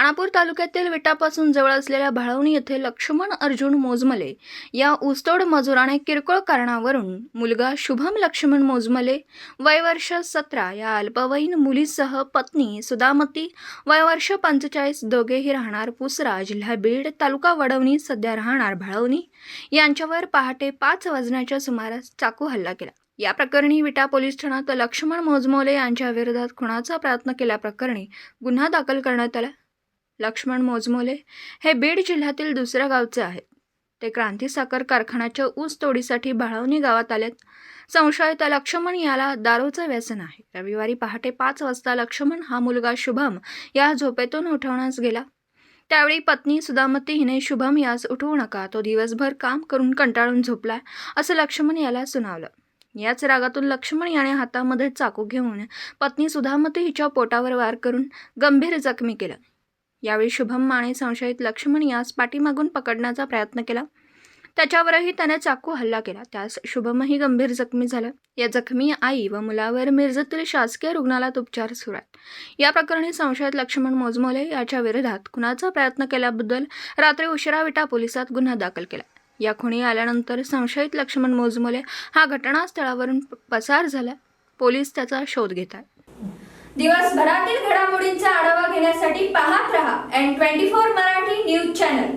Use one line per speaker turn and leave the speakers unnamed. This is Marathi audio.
खानापूर तालुक्यातील विटापासून जवळ असलेल्या भाळवणी येथे लक्ष्मण अर्जुन मोजमले या ऊसतोड मजुराने किरकोळ कारणावरून मुलगा शुभम लक्ष्मण मोजमले वय वर्ष 17 या अल्पवयीन मुलीसह पत्नी सुदामती वय वर्ष 45 दोघेही राहणार पुसरा जिल्हा बीड तालुका वडवणी सध्या राहणार भाळवणी यांच्यावर पहाटे 5 वाजण्याच्या सुमारास चाकू हल्ला केला। या प्रकरणी विटा पोलीस ठाण्यात लक्ष्मण मोजमले यांच्या विरोधात खुनाचा प्रयत्न केल्याप्रकरणी गुन्हा दाखल करण्यात आला। लक्ष्मण मोजमले हे बीड जिल्ह्यातील दुसऱ्या गावचे आहेत। ते क्रांती साखर कारखान्याच्या ऊस तोडीसाठी भाळवणी गावात आलेत। संशयित लक्ष्मण याला दारूचे व्यसन आहे। रविवारी पहाटे 5 वाजता लक्ष्मण हा मुलगा शुभम या झोपेतून उठवण्यास गेला। त्यावेळी पत्नी सुदामती हिने शुभम यास उठवू नका, तो दिवसभर काम करून कंटाळून झोपलाय असं लक्ष्मण याला सुनावलं। याच रागातून लक्ष्मण याने हातामध्ये चाकू घेऊन पत्नी सुदामती हिच्या पोटावर वार करून गंभीर जखमी केलं। यावेळी शुभम आणि संशयित लक्ष्मण यास पाठीमागून पकडण्याचा प्रयत्न केला। त्याच्यावरही त्याने चाकू हल्ला केला। त्यास शुभमही गंभीर जखमी झाला। या जखमी आई व मुलावर मिरजेतील शासकीय रुग्णालयात उपचार सुरू आहेत। या प्रकरणी संशयित लक्ष्मण मोजमले याच्या विरोधात खुनाचा प्रयत्न केल्याबद्दल रात्री उशिरा विटा पोलिसात गुन्हा दाखल केला। या खुनी आल्यानंतर संशयित लक्ष्मण मोजमले हा घटनास्थळावरून पसार झाला। पोलीस त्याचा शोध घेत आहेत।
दिवसभरातील घडामोडींचा आढावा घेण्यासाठी पाहत रहा N24 मराठी न्यूज चॅनल।